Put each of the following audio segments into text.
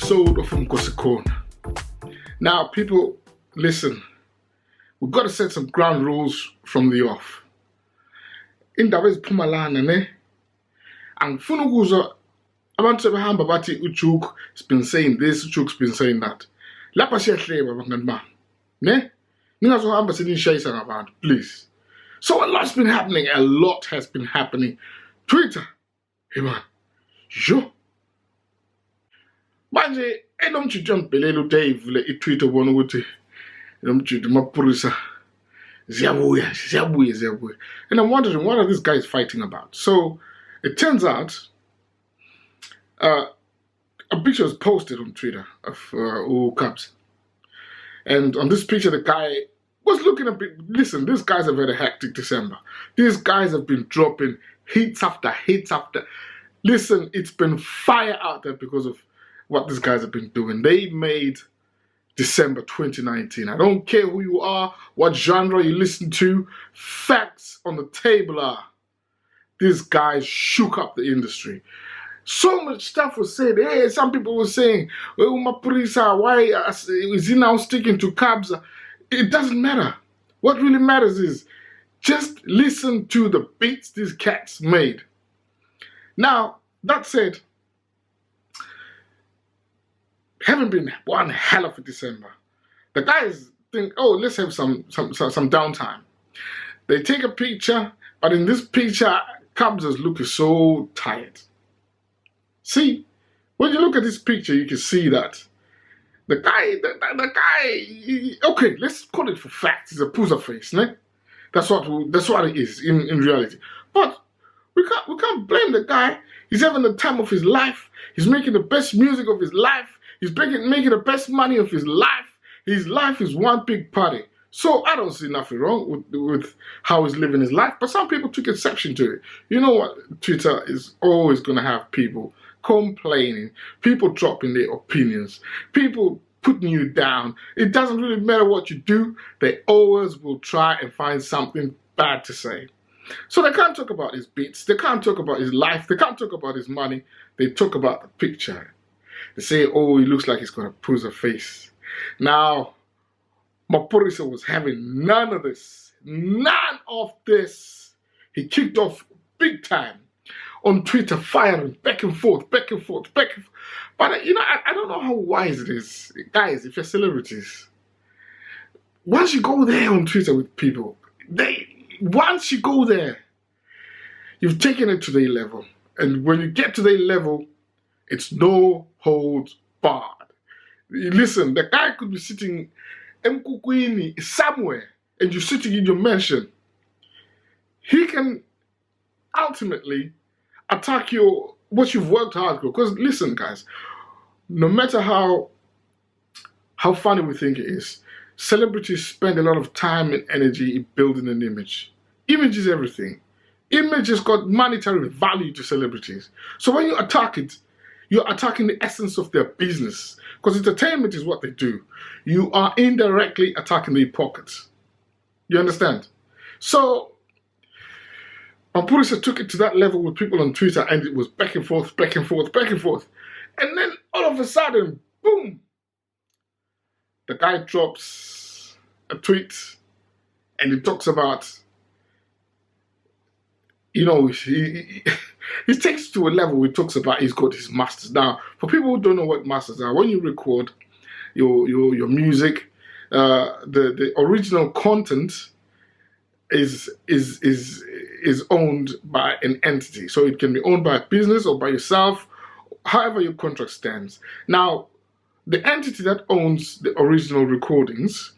episode of Mgosi. Now, people, listen. We've got to set some ground rules from the off. Indaba eziphumalana ne angifuna ukuzwa abantu sebehamba bathi uJuke has been saying this, uJuke's been saying that. Lapha siyahleba bangani bami. Ne? Ningazohamba sinishayisa ngabantu, please. So a lot's been happening. A lot has been happening. Twitter. Hey man. Jo. Manje enomtshitshi ambhelela uDave le iTwitter ubona ukuthi nomtshitshi Maphorisa ziyabuya. And I'm wondering what are these guys fighting about. So it turns out a picture was posted on Twitter of Cubs. And on this picture the guy was looking a bit, listen, these guys have had a hectic December. These guys have been dropping hits after hits after. Listen, it's been fire out there because of what these guys have been doing. They made December 2019. I don't care who you are, what genre you listen to, facts on the table are these guys shook up the industry. So much stuff was said. Hey, some people were saying, oh, Maphorisa, why is he now sticking to Cubs? It doesn't matter. What really matters is just listen to the beats these cats made. Now, that said, haven't been one hell of a December. The guys think, oh, let's have some downtime. They take a picture, but in this picture, Cubs is looking so tired. See, when you look at this picture, you can see that the guy, okay, let's call it for fact, he's a poser face, ne? That's what it is in reality. But we can't blame the guy. He's having the time of his life. He's making the best music of his life. He's making the best money of his life. His life is one big party. So I don't see nothing wrong with how he's living his life. But some people took exception to it. You know what? Twitter is always going to have people complaining, people dropping their opinions, people putting you down. It doesn't really matter what you do. They always will try and find something bad to say. So they can't talk about his beats. They can't talk about his life. They can't talk about his money. They talk about the picture. They say, oh, he looks like he's got a poser face. Now, Maphorisa was having none of this. None of this. He kicked off big time on Twitter, firing back and forth. But, you know, I don't know how wise it is. Guys, if you're celebrities, once you go there on Twitter with people, once you go there, you've taken it to their level. And when you get to their level, it's no holds barred. Listen, the guy could be sitting Mkukwini somewhere and you're sitting in your mansion. He can ultimately attack what you've worked hard for. Because listen, guys, no matter how funny we think it is, celebrities spend a lot of time and energy in building an image. Image is everything. Image has got monetary value to celebrities. So when you attack it, you're attacking the essence of their business. Because entertainment is what they do. You are indirectly attacking their pockets. You understand? So Maphorisa took it to that level with people on Twitter, and it was back and forth. And then all of a sudden, boom, the guy drops a tweet and he talks about, you know, he takes it to a level where he talks about he's got his masters. Now, for people who don't know what masters are, when you record your music, the original content is owned by an entity. So it can be owned by a business or by yourself, however your contract stands. Now, the entity that owns the original recordings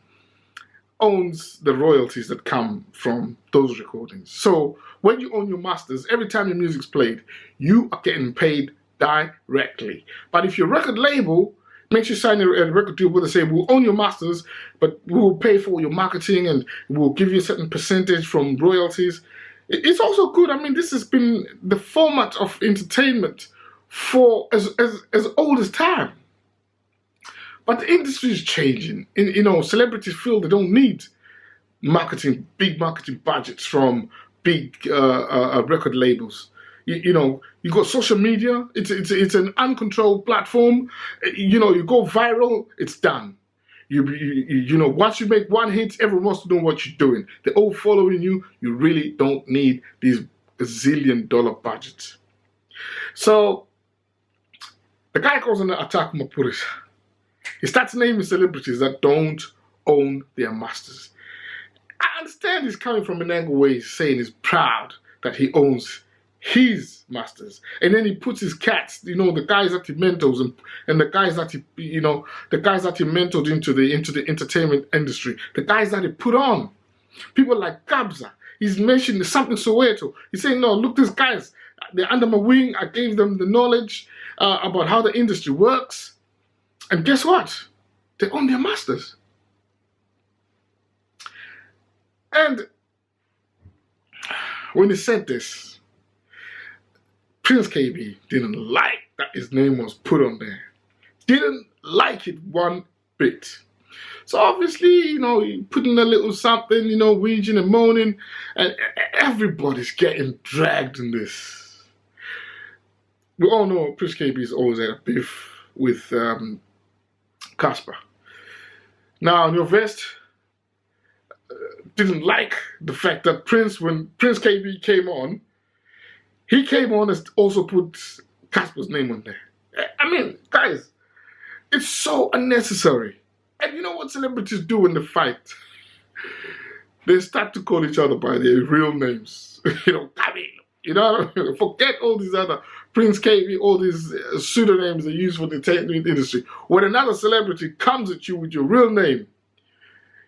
owns the royalties that come from those recordings. So when you own your masters, every time your music's played, you are getting paid directly. But if your record label makes you sign a record deal where they say, we'll own your masters, but we'll pay for your marketing and we'll give you a certain percentage from royalties, it's also good. I mean, this has been the format of entertainment for as old as time. But the industry is changing. You know, celebrities feel they don't need big marketing budgets from big record labels. You know, you got social media. It's an uncontrolled platform. You know, you go viral, it's done. You know, once you make one hit, everyone wants to know what you're doing. They're all following you. You really don't need these $1 zillion budgets. So the guy goes on an attack Maphorisa. He starts naming celebrities that don't own their masters. I understand he's coming from an angle where he's saying he's proud that he owns his masters, and then he puts his cats, you know, the guys that he mentors and the guys that he, you know, the guys that he mentored into the entertainment industry, the guys that he put on, people like Kabza. He's mentioned something Soweto. He's saying, no, look, these guys, they're under my wing. I gave them the knowledge about how the industry works, and guess what? They own their masters. And when he said this, Prince KB didn't like that his name was put on there. Didn't like it one bit. So obviously, you know, he put in a little something, you know, whinging and moaning, and everybody's getting dragged in this. We all know Prince KB's always had a beef with Casper. Now, New Vest didn't like the fact that when Prince KB came on, he came on and also put Casper's name on there. I mean, guys, it's so unnecessary. And you know what celebrities do when they fight? They start to call each other by their real names. You know, Kabi. You know, forget all these other Prince KB, all these pseudonyms they use for the entertainment industry. When another celebrity comes at you with your real name,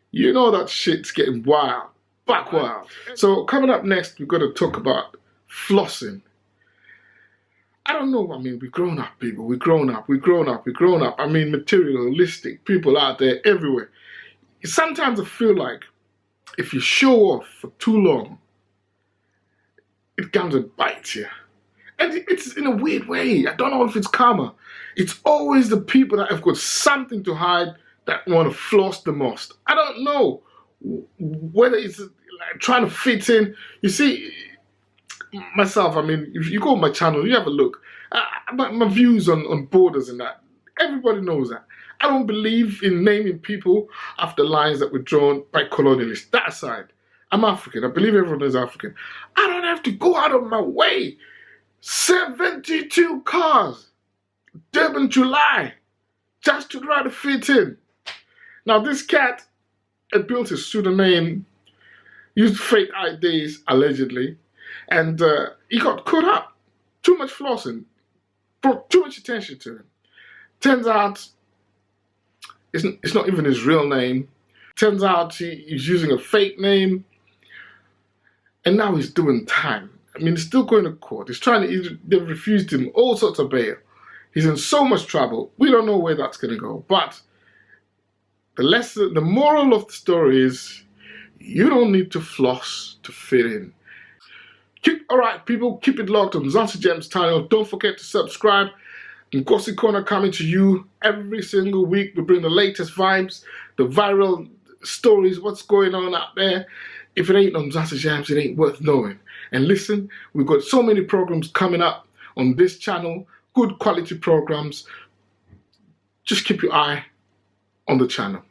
you know that shit's getting wild, buck wild. So coming up next, we're going to talk about flossing. I don't know, I mean, we've grown up, people. We've grown up. I mean, materialistic people out there everywhere. Sometimes I feel like if you show off for too long, it comes and bites you. And it's in a weird way. I don't know if it's karma. It's always the people that have got something to hide that want to floss the most. I don't know whether it's like trying to fit in. You see, myself, I mean, if you go on my channel, you have a look. My views on borders and that, everybody knows that. I don't believe in naming people after lines that were drawn by colonialists. That aside, I'm African. I believe everyone is African. I don't have to go out of my way. 72 cars, Durban, July, just to try to fit in. Now, this cat had built his pseudonym, used fake IDs, allegedly, and he got caught up. Too much flossing, brought too much attention to him. Turns out, it's not even his real name. Turns out he's using a fake name, and now he's doing time. I mean, he's still going to court. They've refused him all sorts of bail. He's in so much trouble. We don't know where that's going to go. But the moral of the story is, you don't need to floss to fit in. All right, people, keep it locked on Mzansi Gems channel. Don't forget to subscribe. Mgosi Corner coming to you every single week. We bring the latest vibes, the viral stories, what's going on out there. If it ain't on Mzansi Gems, it ain't worth knowing. And listen, we've got so many programs coming up on this channel, good quality programs. Just keep your eye on the channel.